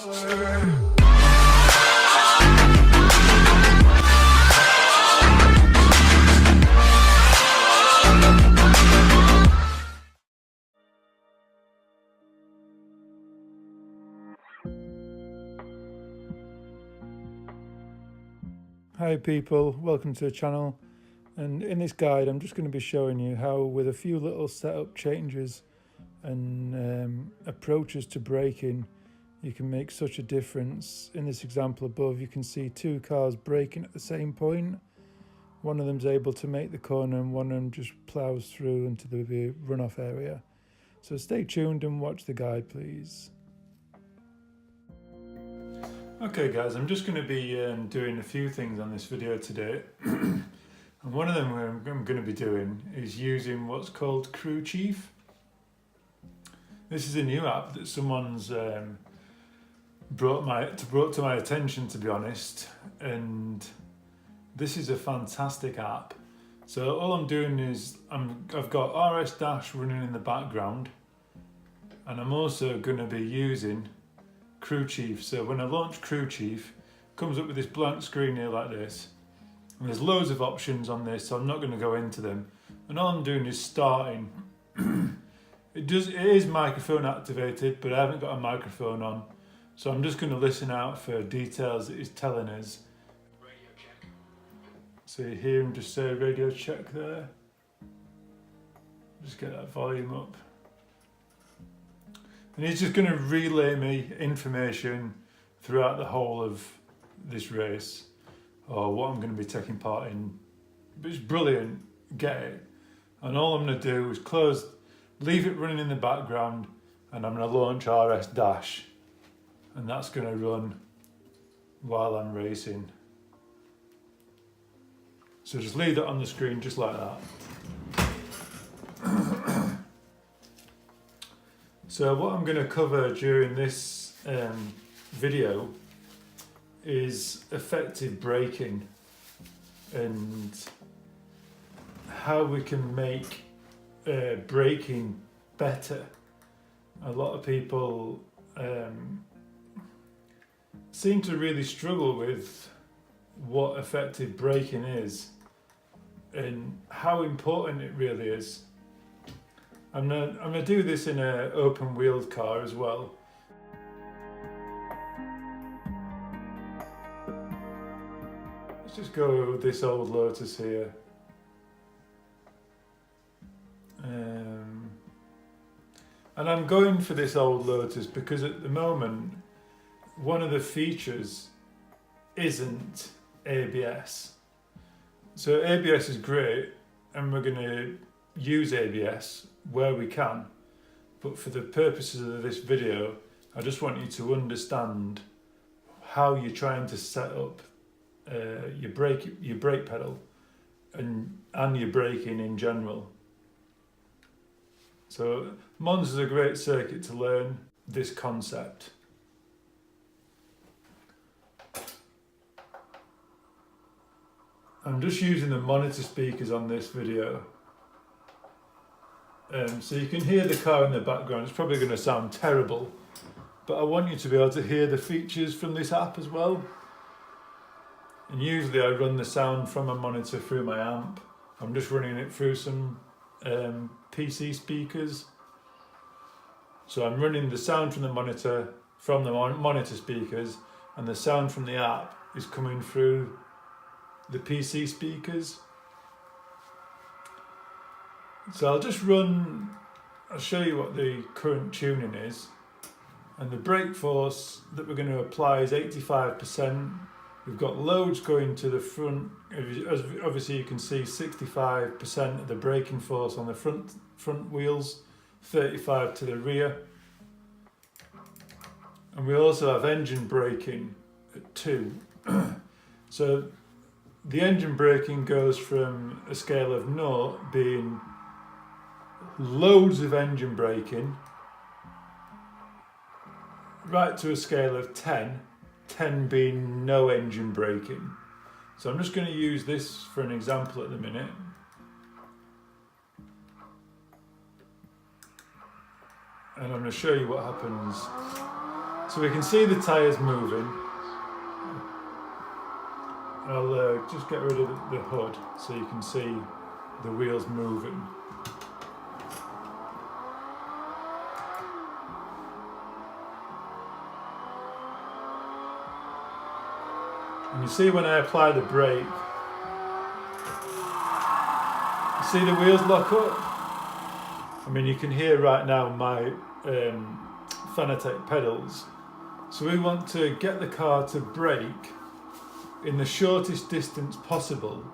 Hi people, welcome to the channel, and in this guide I'm just going to be showing you how, with a few little setup changes and approaches to braking, you can make such a difference. In this example above you can see two cars braking at the same point. One of them's able to make the corner and one of them just plows through into the runoff area. So stay tuned and watch the guide please. Okay guys, I'm just going to be doing a few things on this video today. And one of them I'm going to be doing is using what's called Crew Chief. This is a new app that someone's brought to my attention, to be honest, and this is a fantastic app. So all I'm doing is I've got RS Dash running in the background, and I'm also going to be using Crew Chief. So when I launch Crew Chief, it comes up with this blank screen here like this, and there's loads of options on this, so I'm not going to go into them, and all I'm doing is starting. It is microphone activated, but I haven't got a microphone on, so I'm just going to listen out for details that it's telling us. Radio check. So you hear him just say radio check there. Just get that volume up. And he's just going to relay me information throughout the whole of this race, or what I'm going to be taking part in. It's brilliant, get it. And all I'm going to do is leave it running in the background, and I'm going to launch RS Dash, and that's going to run while I'm racing. So just leave that on the screen just like that. So what I'm going to cover during this video is effective braking and how we can make braking better. A lot of people seem to really struggle with what effective braking is and how important it really is. I'm gonna do this in an open wheeled car as well. Let's just go with this old Lotus here. And I'm going for this old Lotus because at the moment one of the features isn't ABS. So ABS is great, and we're going to use ABS where we can, but for the purposes of this video I just want you to understand how you're trying to set up your brake pedal and your braking in general. So Monza's a great circuit to learn this concept. I'm just using the monitor speakers on this video. So you can hear the car in the background. It's probably going to sound terrible, but I want you to be able to hear the features from this app as well. And usually I run the sound from a monitor through my amp. I'm just running it through some PC speakers. So I'm running the sound from the monitor monitor speakers, and the sound from the app is coming through the PC speakers. So I'll show you what the current tuning is, and the brake force that we're going to apply is 85%. We've got loads going to the front. Obviously you can see 65% of the braking force on the front wheels, 35% to the rear. And we also have engine braking at 2. So the engine braking goes from a scale of 0 being loads of engine braking right to a scale of 10 being no engine braking. So I'm just going to use this for an example at the minute. And I'm going to show you what happens So we can see the tyres moving. I'll just get rid of the hood so you can see the wheels moving. And you see when I apply the brake, you see the wheels lock up? I mean, you can hear right now my Fanatec pedals. So we want to get the car to brake in the shortest distance possible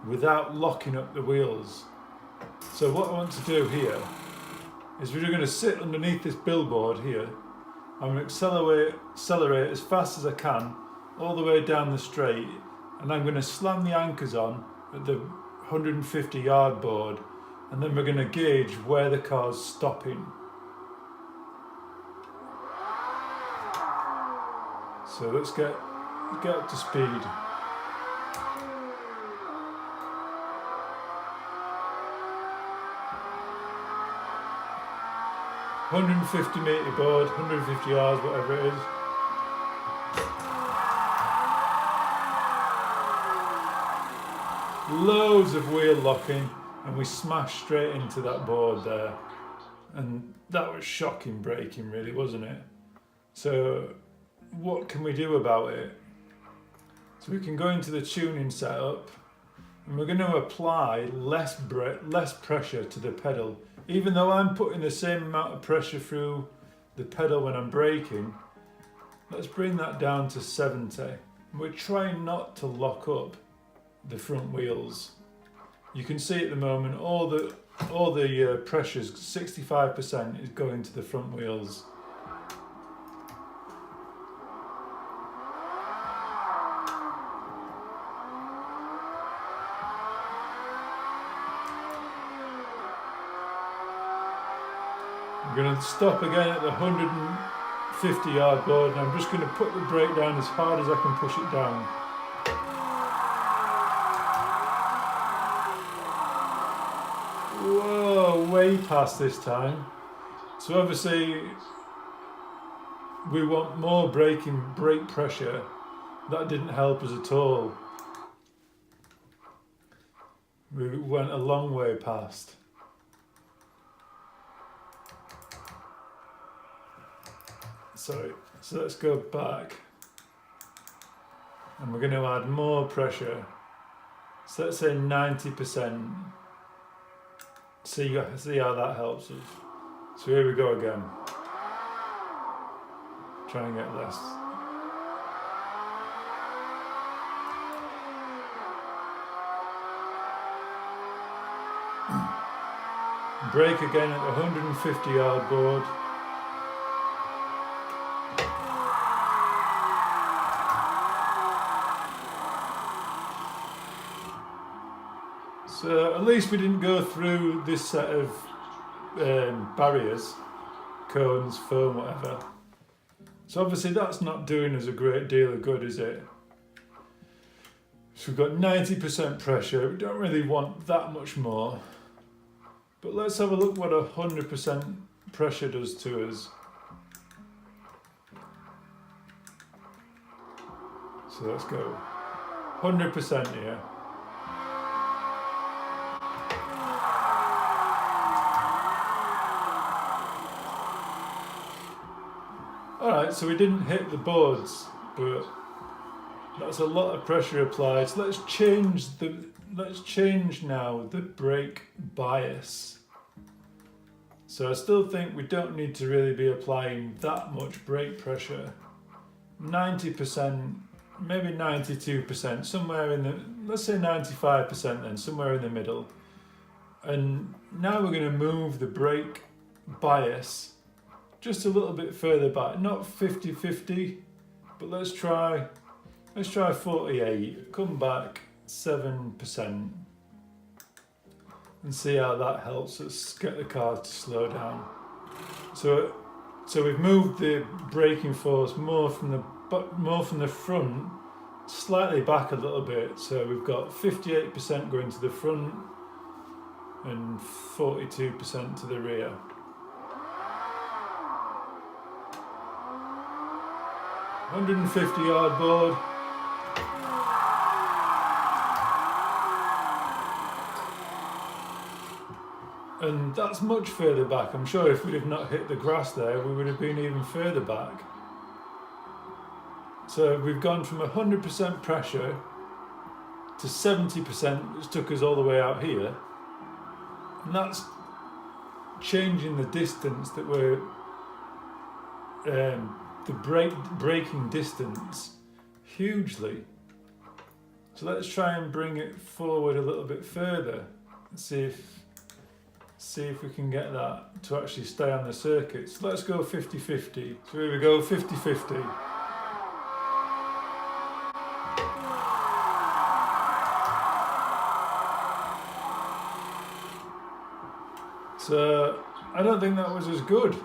without locking up the wheels. So what I want to do here is we're going to sit underneath this billboard here. I'm going to accelerate as fast as I can all the way down the straight, and I'm going to slam the anchors on at the 150 yard board, and then we're going to gauge where the car's stopping. So let's get up to speed. $150 board, 150 yards, whatever it is. Loads of wheel locking, and we smashed straight into that board there. And that was shocking braking, really, wasn't it? So what can we do about it? So we can go into the tuning setup, and we're going to apply less pressure to the pedal. Even though I'm putting the same amount of pressure through the pedal when I'm braking, let's bring that down to 70. We're trying not to lock up the front wheels. You can see at the moment all the pressures, 65% is going to the front wheels. I'm going to stop again at the 150 yard board, and I'm just going to put the brake down as hard as I can push it down. Whoa, way past this time. So obviously we want more brake pressure. That didn't help us at all. We went a long way past. Sorry, so let's go back. And we're going to add more pressure. So let's say 90%. See how that helps us. So here we go again. Try and get less. Brake again at the 150 yard board. So at least we didn't go through this set of barriers, cones, foam, whatever. So obviously that's not doing us a great deal of good, is it? So we've got 90% pressure. We don't really want that much more. But let's have a look what 100% pressure does to us. So let's go 100% here. Alright, so we didn't hit the boards, but that's a lot of pressure applied. So let's change now the brake bias. So I still think we don't need to really be applying that much brake pressure. 90%, maybe 92%, somewhere in the, let's say 95% then, somewhere in the middle. And now we're going to move the brake bias just a little bit further back, not 50-50, but let's try 48, come back 7%, and see how that helps us get the car to slow down. So we've moved the braking force more from the front, slightly back a little bit. So we've got 58% going to the front and 42% to the rear. 150 yard board. And that's much further back. I'm sure if we'd have not hit the grass there, we would have been even further back. So we've gone from 100% pressure to 70%, which took us all the way out here. And that's changing the distance that we're, the braking distance hugely. So let's try and bring it forward a little bit further and see if we can get that to actually stay on the circuit. So let's go 50-50. So here we go, 50-50. So I don't think that was as good.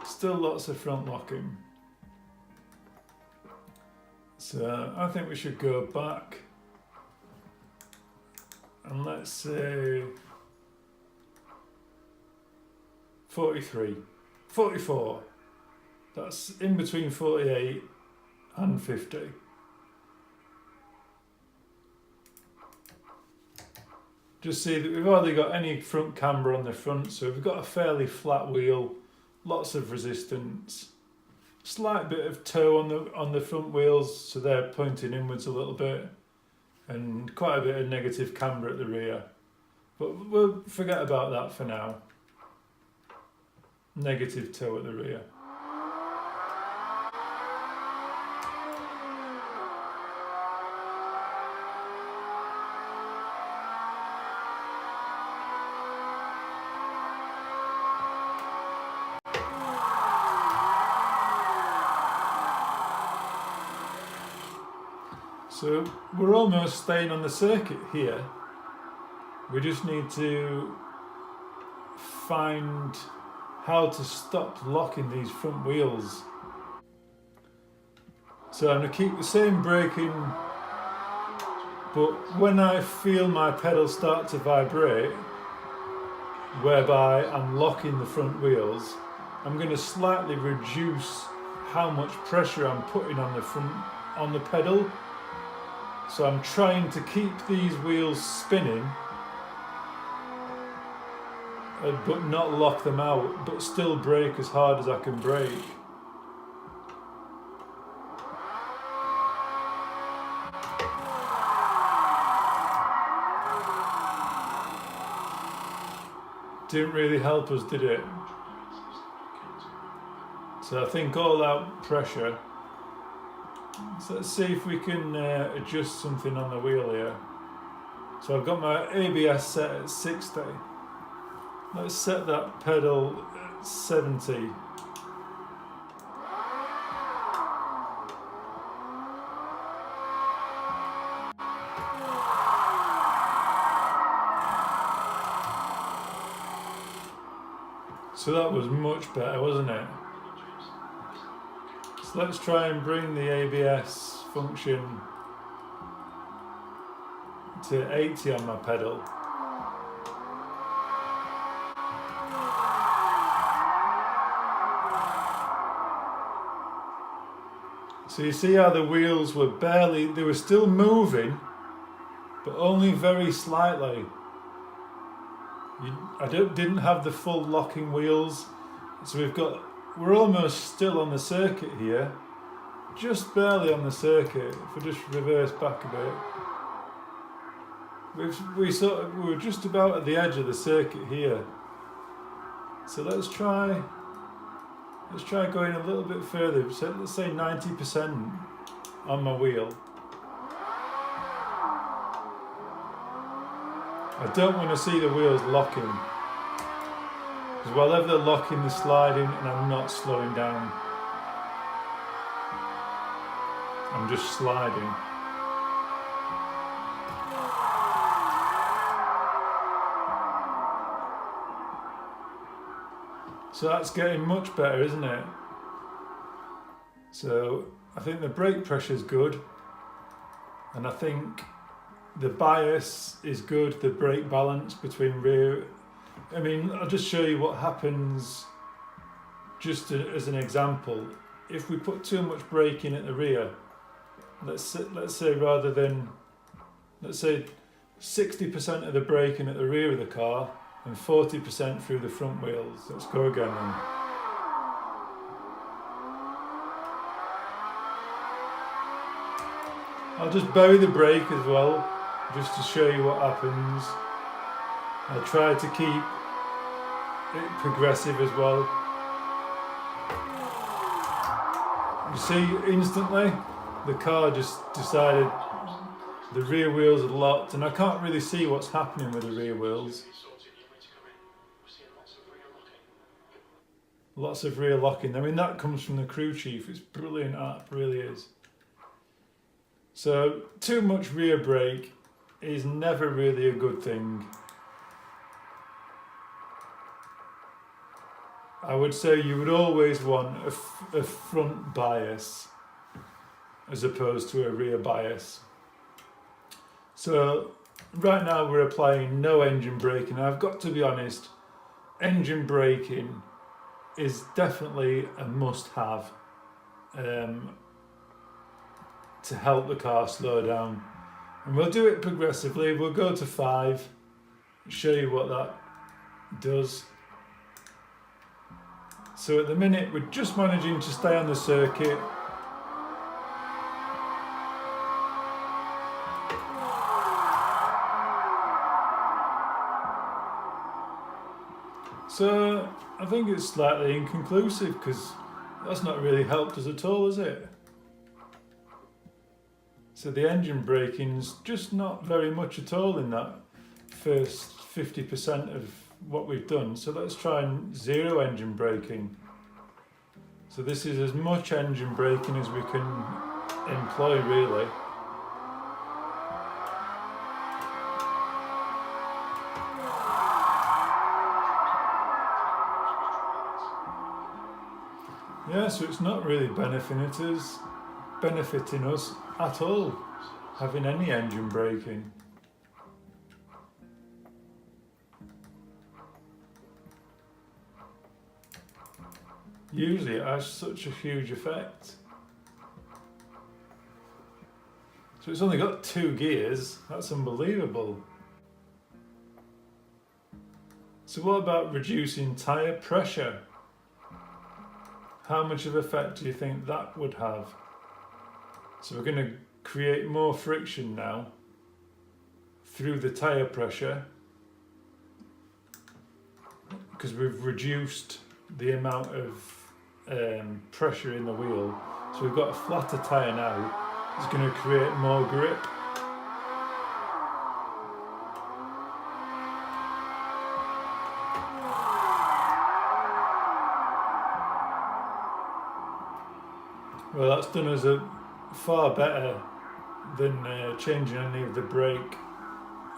Still lots of front locking. So I think we should go back. And let's say 43, 44. That's in between 48 and 50. Just see that we've hardly got any front camber on the front, so we've got a fairly flat wheel, lots of resistance, slight bit of toe on the front wheels, so they're pointing inwards a little bit, and quite a bit of negative camber at the rear. But we'll forget about that for now. Negative toe at the rear. So we're almost staying on the circuit here. We just need to find how to stop locking these front wheels. So I'm going to keep the same braking, but when I feel my pedal start to vibrate, whereby I'm locking the front wheels, I'm going to slightly reduce how much pressure I'm putting on the pedal. So I'm trying to keep these wheels spinning, but not lock them out, but still brake as hard as I can brake. Didn't really help us, did it? So I think all that pressure. So let's see if we can adjust something on the wheel here. So I've got my ABS set at 60. Let's set that pedal at 70. So that was much better, wasn't it? So let's try and bring the ABS function to 80 on my pedal. So you see how the wheels were they were still moving, but only very slightly. I didn't have the full locking wheels, so we're almost still on the circuit here, just barely on the circuit. If we just reverse back a bit, we were just about at the edge of the circuit here. So let's try going a little bit further. So let's say 90% on my wheel. I don't want to see the wheels locking, because whenever they're locking, they're sliding, and I'm not slowing down. I'm just sliding. So that's getting much better, isn't it? So I think the brake pressure is good, and I think the bias is good, the brake balance between rear. I mean, I'll just show you what happens as an example, if we put too much braking at the rear, let's say rather than, let's say 60% of the braking at the rear of the car and 40% through the front wheels. Let's go again then. I'll just bury the brake as well, just to show you what happens. I'll try to keep it progressive as well. You see, instantly, the car just decided the rear wheels are locked, and I can't really see what's happening with the rear wheels. Lots of rear locking. I mean, that comes from the crew chief. It's brilliant app, really is. So, too much rear brake is never really a good thing. I would say you would always want a front bias as opposed to a rear bias. So right now we're applying no engine braking. I've got to be honest, engine braking is definitely a must-have to help the car slow down. And we'll do it progressively. We'll go to 5, show you what that does. So at the minute we're just managing to stay on the circuit. So I think it's slightly inconclusive because that's not really helped us at all, is it? So the engine braking's just not very much at all in that first 50% of what we've done. So let's try and 0 engine braking. So this is as much engine braking as we can employ, really. Yeah, so it's not really benefiting us at all, having any engine braking. Usually it has such a huge effect. So it's only got 2 gears, that's unbelievable. So what about reducing tyre pressure? How much of effect do you think that would have? So we're going to create more friction now through the tyre pressure because we've reduced the amount of pressure in the wheel. So we've got a flatter tyre now. It's going to create more grip. Well, that's done us a far better than changing any of the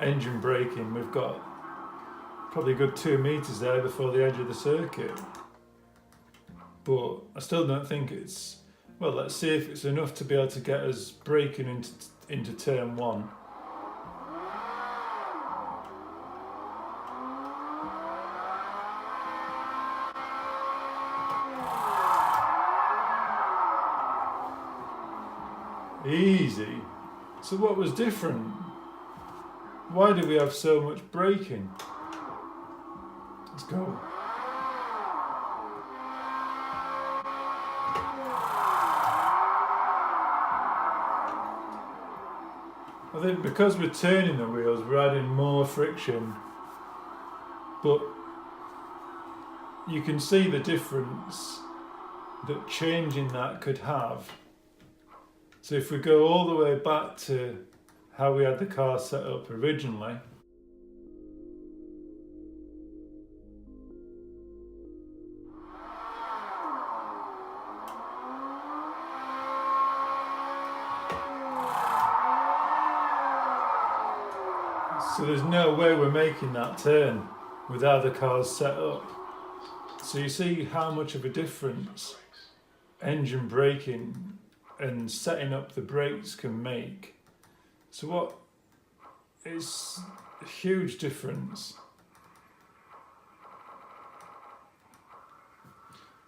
engine braking. We've got probably a good 2 meters there before the edge of the circuit. But I still don't think it's, well, let's see if it's enough to be able to get us braking into turn 1. Easy. So what was different? Why do we have so much braking? Let's go. I think because we're turning the wheels, we're adding more friction, but you can see the difference that changing that could have. So if we go all the way back to how we had the car set up originally, so there's no way we're making that turn with how the car's set up. So you see how much of a difference engine braking and setting up the brakes can make. So what is a huge difference.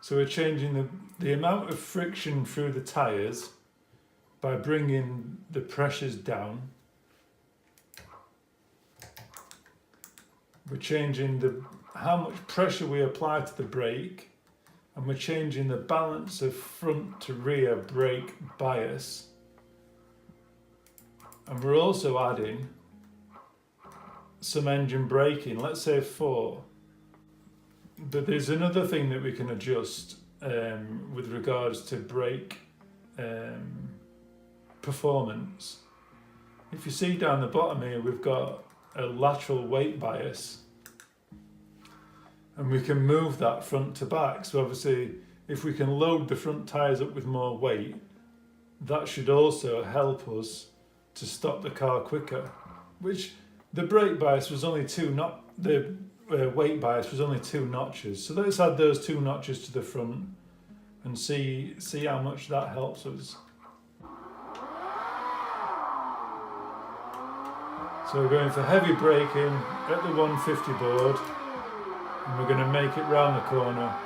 So we're changing the amount of friction through the tyres by bringing the pressures down. We're changing how much pressure we apply to the brake, and we're changing the balance of front to rear brake bias. And we're also adding some engine braking, let's say 4. But there's another thing that we can adjust with regards to brake performance. If you see down the bottom here, we've got a lateral weight bias, and we can move that front to back. So obviously, if we can load the front tyres up with more weight, that should also help us to stop the car quicker. Which the brake bias was only the weight bias was only 2 notches. So let's add those 2 notches to the front and see how much that helps us. So we're going for heavy braking at the 150 board, and we're going to make it round the corner.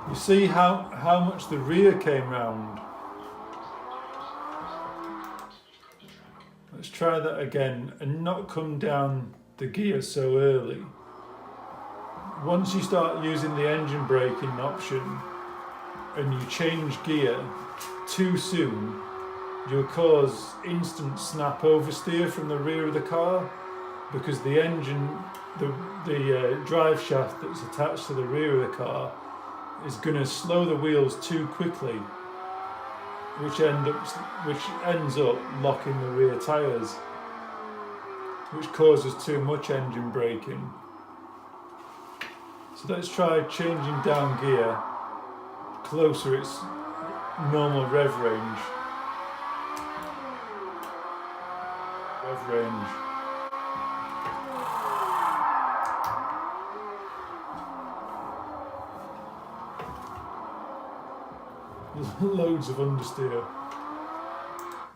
You see how much the rear came round. Let's try that again and not come down the gear so early. Once you start using the engine braking option and you change gear too soon, you'll cause instant snap oversteer from the rear of the car, because the engine, the drive shaft that's attached to the rear of the car is going to slow the wheels too quickly, which ends up locking the rear tyres, which causes too much engine braking. So let's try changing down gear closer its normal rev range. There's loads of understeer.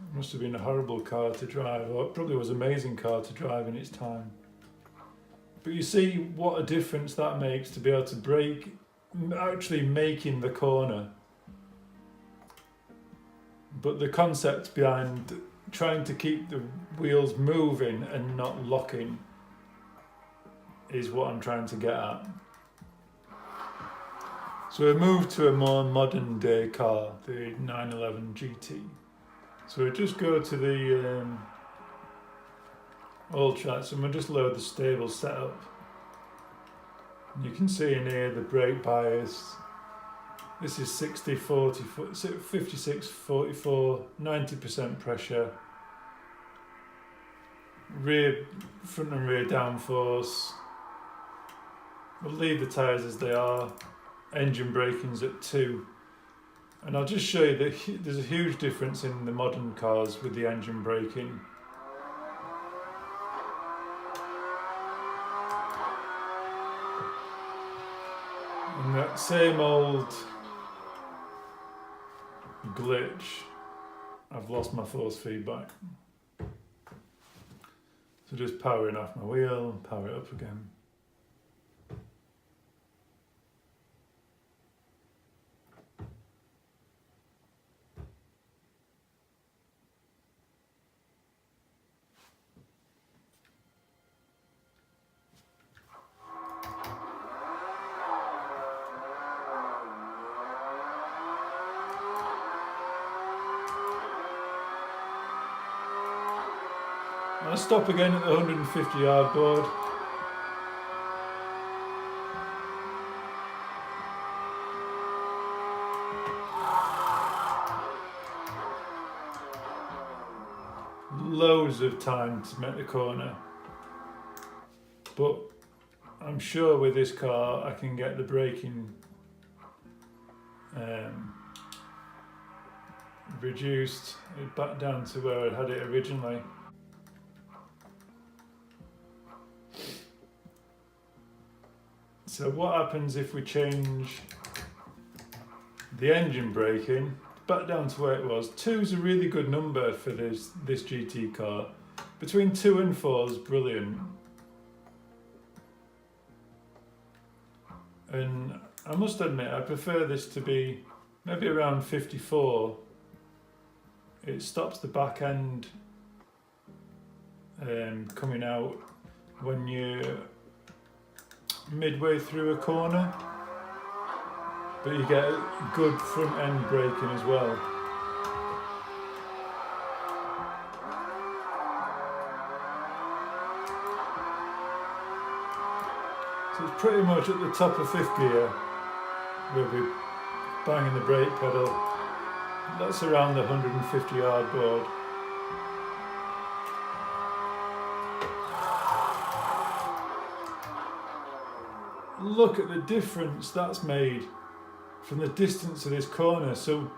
It must have been a horrible car to drive, or it probably was an amazing car to drive in its time. But you see what a difference that makes to be able to brake, actually making the corner. But the concept behind trying to keep the wheels moving and not locking is what I'm trying to get at. So we moved to a more modern day car, the 911 GT. So we just go to the all tracks, and we'll just load the stable setup. And you can see in here the brake bias. This is 60, 40, 56, 44, 90% pressure. Front and rear downforce. We'll leave the tyres as they are. Engine braking's at 2. And I'll just show you that there's a huge difference in the modern cars with the engine braking. And that same old glitch, I've lost my force feedback. So just powering off my wheel, power it up again. I'll stop again at the 150 yard board. Loads of time to make the corner, but I'm sure with this car I can get the braking reduced back down to where I had it originally. So what happens if we change the engine braking back down to where it was. 2 is a really good number for this GT car. Between 2 and 4 is brilliant. And I must admit, I prefer this to be maybe around 54. It stops the back end coming out when you're midway through a corner, but you get a good front end braking as well. So it's pretty much at the top of 5th gear, we'll be banging the brake pedal. That's around the 150 yard board. Look at the difference that's made from the distance of this corner. So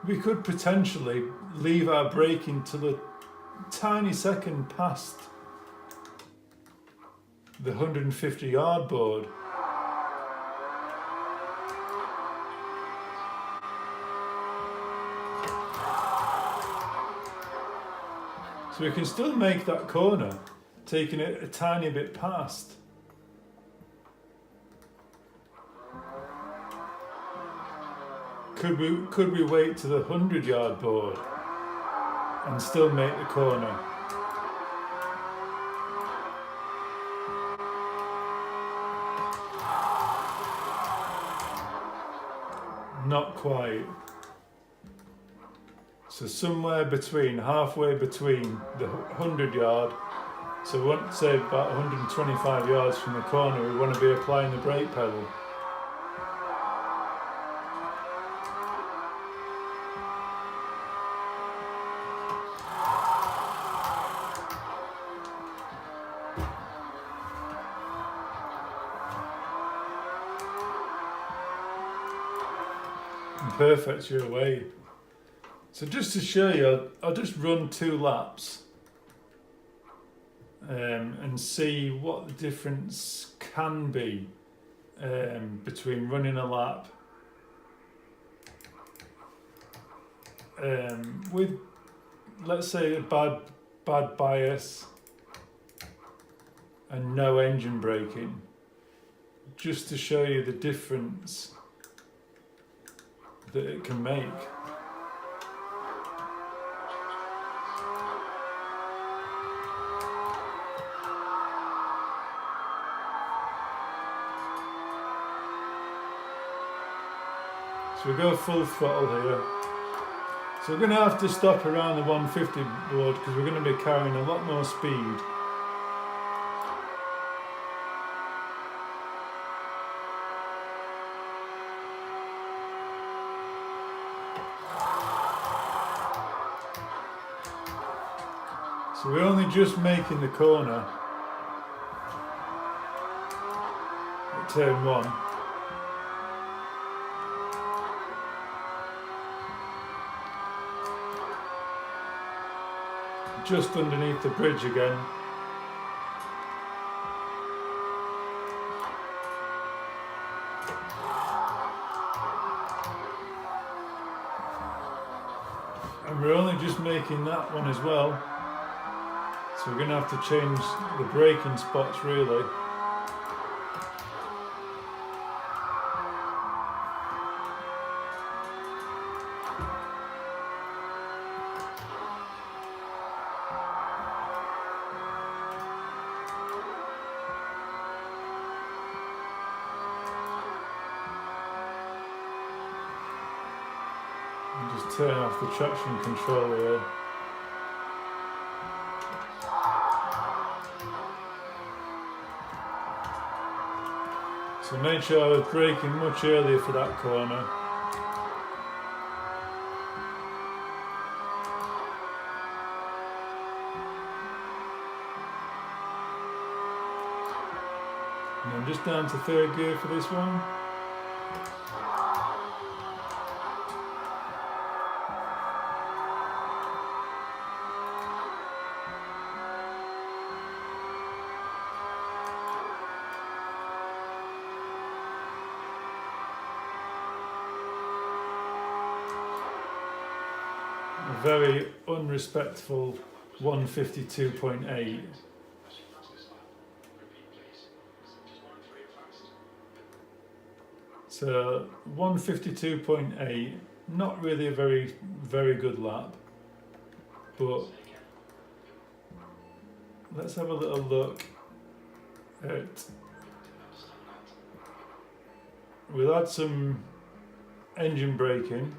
we could potentially leave our braking till a tiny second past the 150 yard board. So we can still make that corner, taking it a tiny bit past. Could we wait to the 100 yard board and still make the corner? Not quite. So somewhere between, halfway between the 100 yard, so we want to say about 125 yards from the corner, we want to be applying the brake pedal. Perfect, you're away. So just to show you, I'll just run 2 laps and see what the difference can be between running a lap with, let's say, a bad bias and no engine braking, just to show you the difference that it can make. So we go full throttle here. So we're going to have to stop around the 150 board because we're going to be carrying a lot more speed. So we're only just making the corner at turn 1. Just underneath the bridge again. And we're only just making that one as well. So we're going to have to change the braking spots really. And just turn off the traction control here. So make sure I was braking much earlier for that corner. And I'm just down to 3rd gear for this one. very unrespectful 152.8. So 152.8, not really a very good lap, but let's have a little look at, we'll add some engine braking,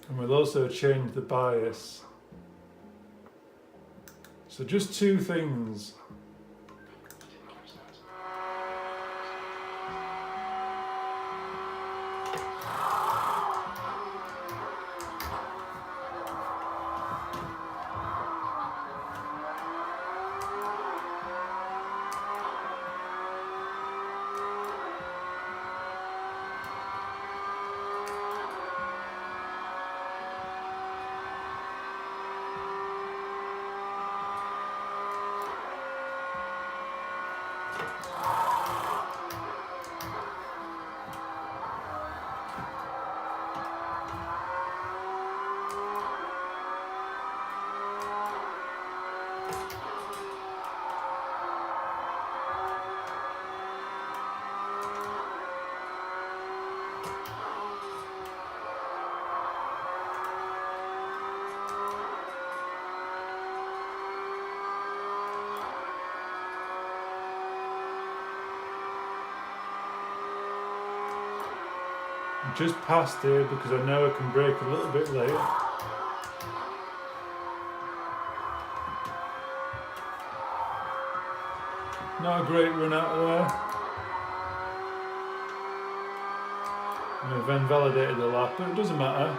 and we'll also change the bias. So just two things. Just past here because I know I can brake a little bit later. Not a great run out of there. And I've then validated the lap, but it doesn't matter.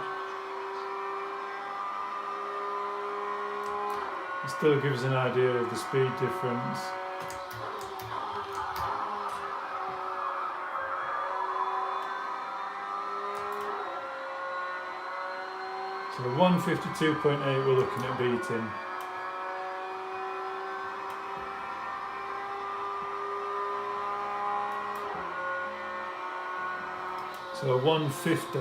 It still gives an idea of the speed difference. So 152.8 we're looking at beating. So 150,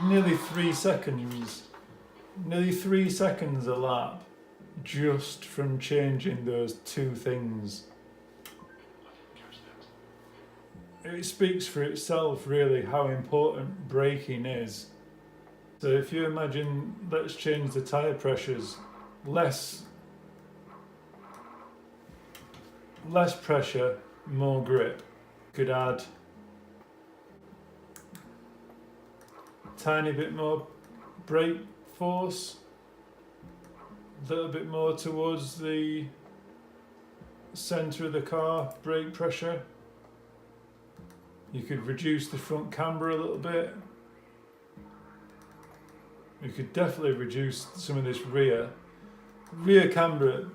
nearly 3 seconds, nearly 3 seconds a lap, just from changing those two things. It speaks for itself really how important braking is. So if you imagine, let's change the tyre pressures, less pressure, more grip. Could add a tiny bit more brake force, a little bit more towards the centre of the car, brake pressure. You could reduce the front camber a little bit. You could definitely reduce some of this rear camber.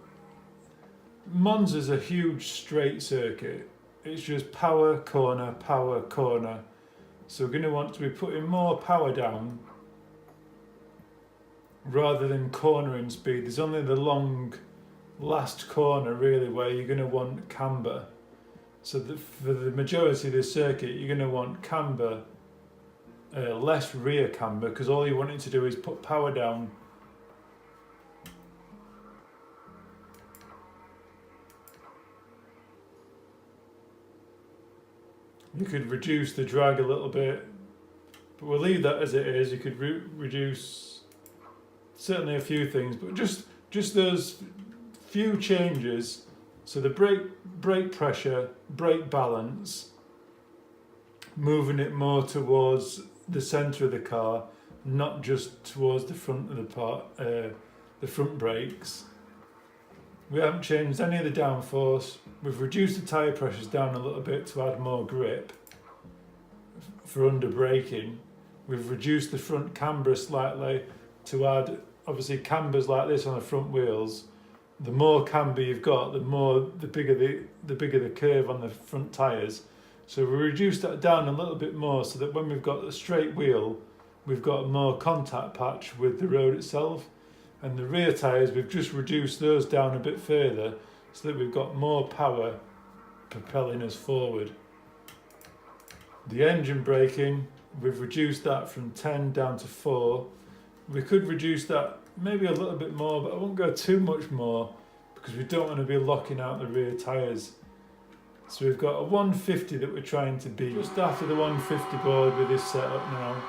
Monza's a huge straight circuit. It's just power, corner, power, corner. So we're going to want to be putting more power down rather than cornering speed. There's only the long last corner really where you're going to want camber. So for the majority of the circuit, you're going to want camber, less rear camber, because all you want it to do is put power down. You could reduce the drag a little bit, but we'll leave that as it is. You could reduce certainly a few things, but just those few changes. So the brake pressure, brake balance, moving it more towards the centre of the car, not just towards the front of the front brakes. We haven't changed any of the downforce. We've reduced the tyre pressures down a little bit to add more grip for under braking. We've reduced the front camber slightly to add, obviously cambers like this on the front wheels. The more camber you've got, the bigger the curve on the front tyres. So we reduced that down a little bit more so that when we've got a straight wheel, we've got a more contact patch with the road itself. And the rear tyres, we've just reduced those down a bit further so that we've got more power propelling us forward. The engine braking, We've reduced that from 10 down to 4. We could reduce that maybe a little bit more, but I won't go too much more because we don't want to be locking out the rear tyres. So we've got a 150 that we're trying to beat. Just after the 150 board with this setup now.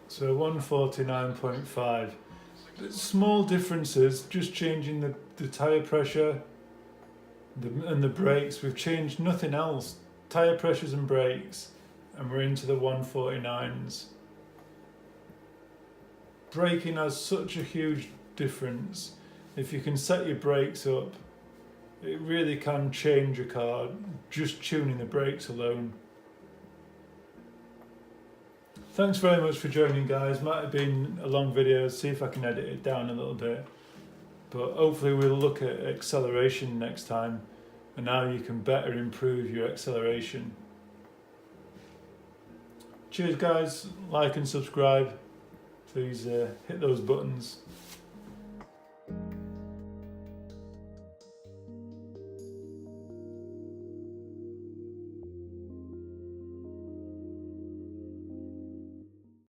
So 149.5. Small differences, just changing the tyre pressure and the brakes. We've changed nothing else. Tyre pressures and brakes, and we're into the 149s. Braking has such a huge difference. If you can set your brakes up, it really can change a car, just tuning the brakes alone. Thanks very much for joining, guys. Might have been a long video, see if I can edit it down a little bit. But hopefully we'll look at acceleration next time and how you can better improve your acceleration. Cheers, guys. Like and subscribe. Please hit those buttons.